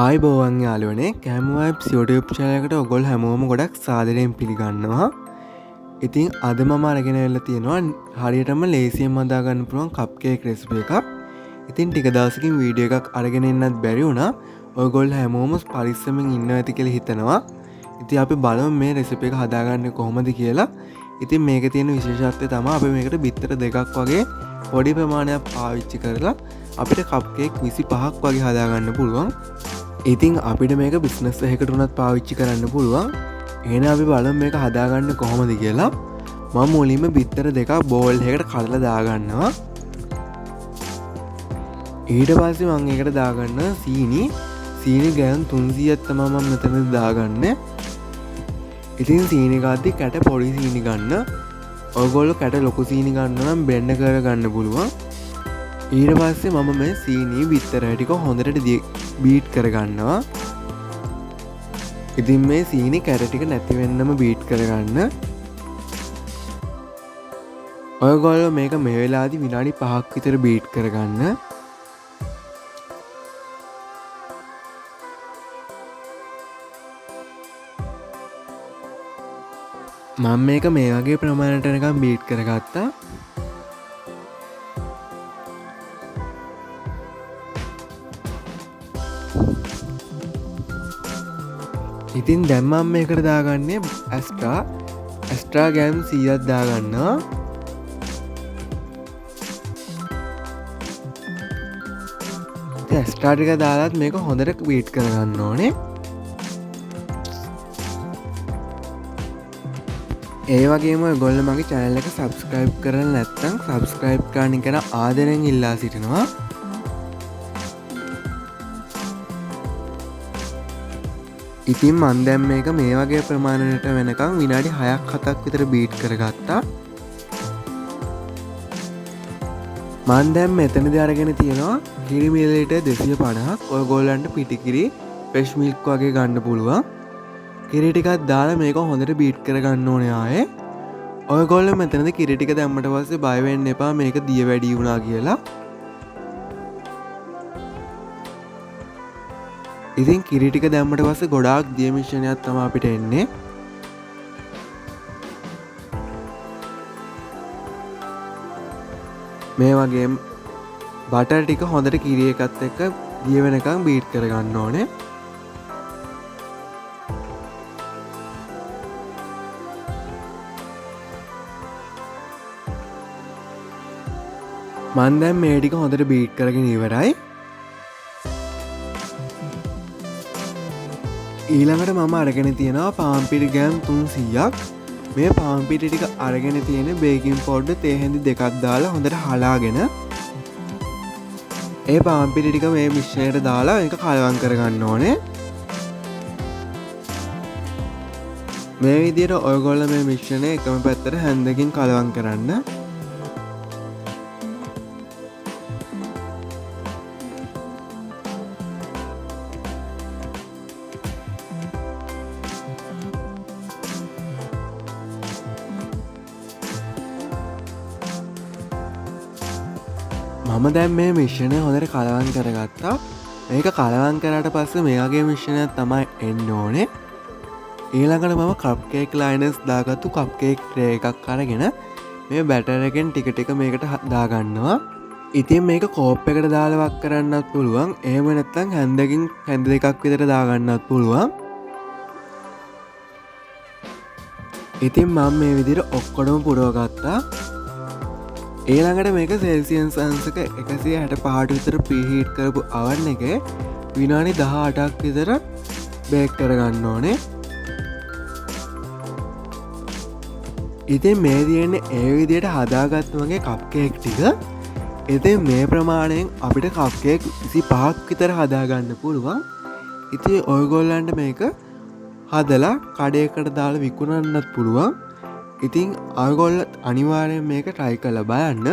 ආයිබෝවන් යාළුවනේ කෑම vibes YouTube channel එකට ඔයගොල්ලෝ හැමෝම ගොඩක් සාදරයෙන් පිළිගන්නවා. ඉතින් අද මම අරගෙන ඇවිල්ලා තියෙනවා හරියටම ලේසියෙන් හදාගන්න පුළුවන් කප් කේක් රෙසිපි එකක්. ඉතින් ටික දවසකින් වීඩියෝ එකක් අරගෙන එන්නත් බැරි වුණා. ඔයගොල්ලෝ හැමෝම පරිස්සමෙන් ඉන්නවා ඇති කියලා හිතනවා. ඉතින් අපි බලමු මේ රෙසිපි එක හදාගන්නේ කොහොමද කියලා. ඉතින් මේකේ තියෙන විශේෂත්වය තමයි අපි මේකට බිත්තර දෙකක් වගේ පොඩි ප්‍රමාණයක් පාවිච්චි කරලා අපිට කප් කේක් 25ක් වගේ හදාගන්න පුළුවන්. ඉතින් අපිට මේක බිස්නස් එකකට උනත් පාවිච්චි කරන්න පුළුවන්. එහෙනම් අපි බලමු මේක හදාගන්න කොහොමද කියලා. මම මුලින්ම බිත්තර දෙකක් බෝල් එකකට කඩලා දාගන්නවා. ඊට පස්සේ මම ඒකට දාගන්න සීනි ගෑන් 300ක් තමයි මම මෙතන දාගන්නේ. ඉතින් සීනි ගාද්දි කැට පොඩි සීනි ගන්න. ඔයගොල්ලෝ කැට ලොකු සීනි ගන්න නම් බෙන්ඩ් කරගන්න පුළුවන්. ඊට පස්සේ මම මේ සීනි බිත්තර ටික හොඳට බීට් කරගන්නවා. ඉතින් මේ සීනි කැට ටික නැති වෙන්නම බීට් කරගන්න. ඔයගොල්ලෝ මේක මේ වෙලාවේදී විනාඩි 5ක් විතර බීට් කරගන්න. මම මේක මේ වගේ ප්‍රමාණයට නිකන් බීට් කරගත්තා. ඉතින් දැන් මම මේකට දාගන්නේ ඇස්ට්‍රා ගෑම් 100ක් දාගන්නවා. ඉතින් ඇස්ට්‍රා ටික දාලත් මේක හොඳට බීට් කරගන්න ඕනේ. ඒ වගේම ඔයගොල්ලෝ මගේ channel එක subscribe කරලා නැත්නම් subscribe කරන්න කියන ආදරෙන් ඉල්ලා සිටිනවා. ඉතින් මන් දැන් මේක මේ වගේ ප්‍රමාණයට වෙනකන් විනාඩි 6ක් 7ක් විතර බීට් කරගත්තා. මන් දැන් මෙතනදී අරගෙන තියෙනවා කිරි මිලිලීටර් 250ක්. ඔයගොල්ලන්ට පිටිකිරි ෆ්‍රෙෂ් මිල්ක් වගේ ගන්න පුළුවන්. කිරි ටිකක් දාලා මේක හොඳට බීට් කරගන්න ඕනේ ආයේ. ඔයගොල්ලෝ මෙතනදී කිරි ටික දැම්මට පස්සේ බය වෙන්න එපා මේක දිය වැඩි වුණා කියලා. ඉතින් කිරි ටික දැම්මට පස්සේ ගොඩාක් දිය මිශ්‍රණයක් තමයි අපිට එන්නේ. මේ වගේ බටර් ටික හොඳට කිරි එකත් එක්ක දිය වෙනකන් බීට් කරගන්න ඕනේ. මන් දැන් මේ ටික හොඳට බීට් කරගෙන ඉවරයි. ඊළඟට මම අරගෙන තියෙනවා පාන් පිටි ගෑම් 300ක්. මේ පාන් පිටි ටික අරගෙන තියෙන බේකින් පවුඩර් තේ හැඳි දෙකක් දාලා හොඳට හලාගෙන ඒ පාන් පිටි ටික මේ මිශ්‍රණයට දාලා ඒක කලවම් කරගන්න ඕනේ. මේ විදිහට ඔයගොල්ලෝ මේ මිශ්‍රණය එකම පැත්තට හැන්දකින් කලවම් කරන්න. මම දැන් මේ මිශ්‍රණය හොඳට කලවම් කරගත්තා. මේක කලවම් කරාට පස්සේ මේ වගේ මිශ්‍රණයක් තමයි එන්න ඕනේ. ඊළඟට මම කප් කේක් ලයිනර්ස් දාගත්තු කප් කේක් ට්‍රේ එකක් අරගෙන මේ බැටර් එකෙන් ටික ටික මේකට දාගන්නවා. ඉතින් මේක කෝප් එකට දාලා වක් කරන්නත් පුළුවන්. එහෙම නැත්නම් හැන්දකින් හැන්ද දෙකක් විතර දාගන්නත් පුළුවන්. ඉතින් මම මේ විදිහට ඔක්කොම පුරව ගත්තා. ඊළඟට මේක සෙල්සියස් අංශක 165ට විතර ප්‍රීහීට් කරපු oven එකේ විනාඩි 18ක් විතර බේක් කරගන්න ඕනේ. ඉතින් මේ තියෙන්නේ ඒ විදිහට හදාගත්ත මගේ කප් කේක් ටික. ඉතින් මේ ප්‍රමාණයෙන් අපිට කප් කේක් 25ක් විතර හදාගන්න පුළුවන්. ඉතින් ඔයගොල්ලන්ට මේක හදලා කඩේකට දාලා විකුණන්නත් පුළුවන්. ඉතින් ඔයගොල්ලෝ අනිවාර්යෙන් මේක try කරලා බලන්න.